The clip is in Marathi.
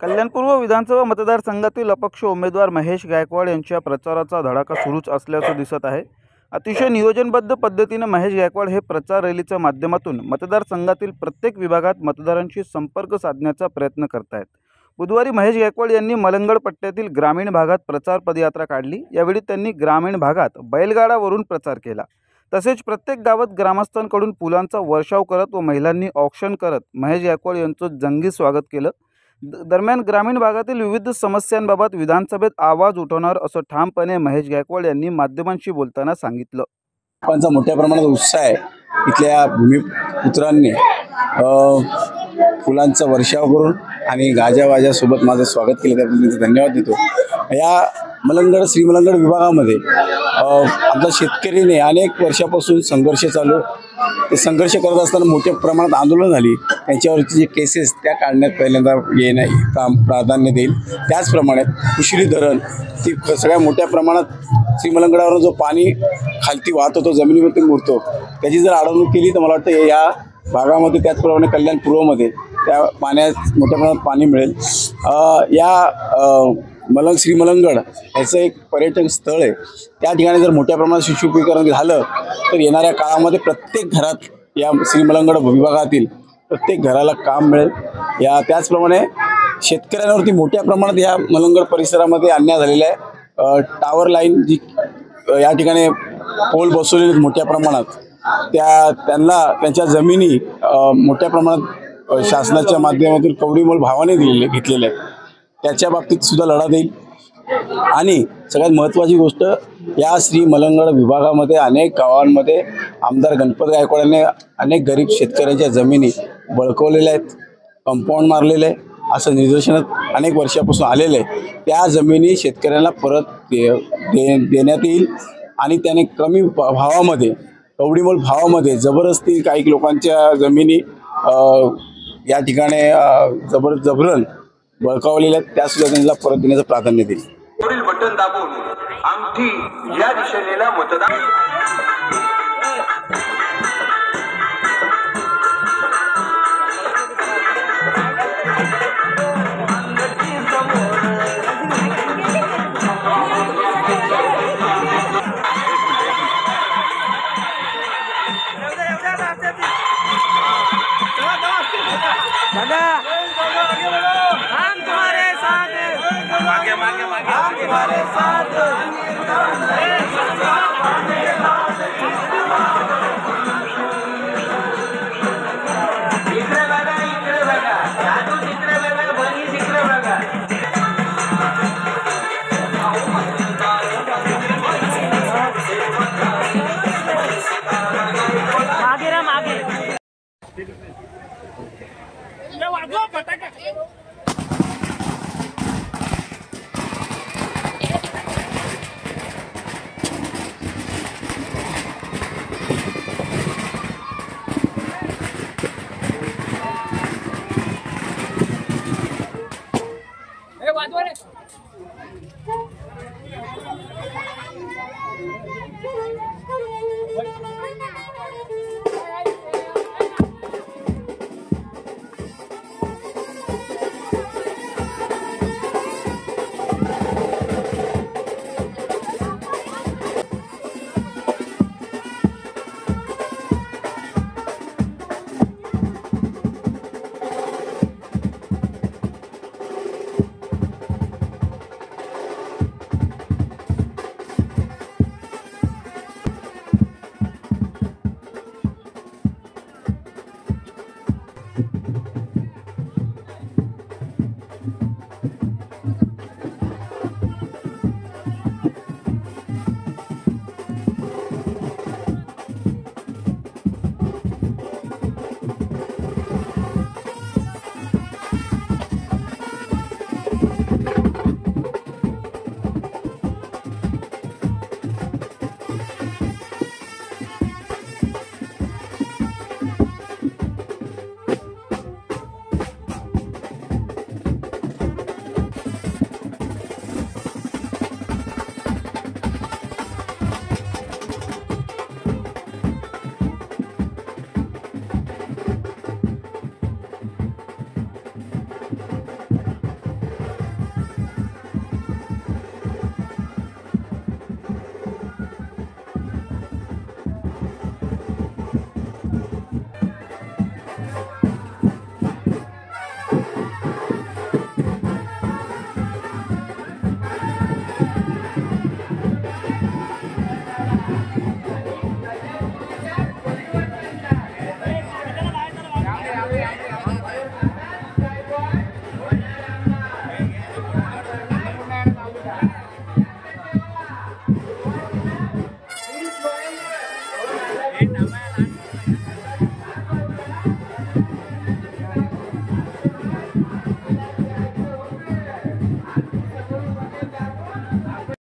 कल्याणपूर्व विधानसभा मतदारसंघातील अपक्ष उमेदवार महेश गायकवाड यांच्या प्रचाराचा धडाका सुरूच असल्याचं दिसत आहे। अतिशय नियोजनबद्ध पद्धतीने महेश गायकवाड हे प्रचार रॅलीच्या माध्यमातून मतदारसंघातील प्रत्येक विभागात मतदारांशी संपर्क साधण्याचा प्रयत्न करत आहेत। बुधवारी महेश गायकवाड यांनी मलंगड पट्ट्यातील ग्रामीण भागात प्रचार पदयात्रा काढली। यावेळी त्यांनी ग्रामीण भागात बैलगाडावरून प्रचार केला। तसेच प्रत्येक गावात ग्रामस्थांकडून फुलांचा वर्षाव करत व महिलांनी औक्षण करत महेश गायकवाड यांचं जंगी स्वागत केलं। दरम्यान ग्रामीण भागातील विविध समस्यांबाबत विधानसभेत आवाज उठवणार असं ठामपणे महेश गायकवाड यांनी माध्यमांशी बोलताना सांगितलं। लोकांचा मोठ्या प्रमाणात उत्साह आहे। इथल्या भूमिपुत्रांनी फुलांचा वर्षाव करून आणि गाजावाजासोबत माझं स्वागत केलं, त्याबद्दल धन्यवाद देतो। या मलंगड श्री मलंगड विभागामध्ये आपल्या शेतकरीने अनेक वर्षापासून संघर्ष चालू, ते संघर्ष करत असताना मोठ्या प्रमाणात आंदोलन झाली। त्यांच्यावरची जे केसेस त्या काढण्यात पहिल्यांदा काम प्राधान्य देईल। त्याचप्रमाणे कुशिली धरण ती सगळ्या मोठ्या प्रमाणात श्री मलंगडावरून जो पाणी खालती वाहत होतो, जमिनीवरती मुरतो, त्याची जर अडवणूक केली तर मला वाटतं या भागामध्ये त्याचप्रमाणे कल्याणपूर्वमध्ये त्या पाण्यात मोठ्या प्रमाणात पाणी मिळेल। श्री मलंगड याचं एक पर्यटन स्थळ आहे। त्या ठिकाणी जर मोठ्या प्रमाणात सुशोभीकरण झालं तर येणाऱ्या काळामध्ये प्रत्येक घरात या श्री मलंगड विभागातील प्रत्येक घराला काम मिळेल। त्याचप्रमाणे शेतकऱ्यांवरती मोठ्या प्रमाणात या मलंगड परिसरामध्ये अन्याय झालेला आहे। टावर लाईन जी या ठिकाणी पोल बसवलेले मोठ्या प्रमाणात, त्यांना त्यांच्या जमिनी मोठ्या प्रमाणात शासनाच्या माध्यमातून कवडीमोल भावाने घेतलेले आहेत। त्याच्या बाबतीत सुद्धा लढा देईल। आणि सगळ्यात महत्त्वाची गोष्ट, या श्री मलंगड विभागामध्ये अनेक गावांमध्ये आमदार गणपत गायकवाडांनी अनेक गरीब शेतकऱ्यांच्या जमिनी बळकवलेल्या आहेत, कंपाऊंड मारलेलं आहे, असं निदर्शनात अनेक वर्षापासून आलेलं आहे। त्या जमिनी शेतकऱ्यांना परत देण्यात येईल आणि त्याने कमी भावामध्ये, कवडीमोल भावामध्ये जबरदस्ती काही लोकांच्या जमिनी या ठिकाणी जबरन बळकावलेल्या आहेत, त्यासुद्धा त्यांना परत देण्याचं प्राधान्य देईल। पुढील बटन दाबून अंगठी या दिशेला मतदान तुम्हारे साथ इकडे बघा जादू तिकडे बघा, बनी तिकडे बघा। मागे रे मागे वाजवा फटाके। आहे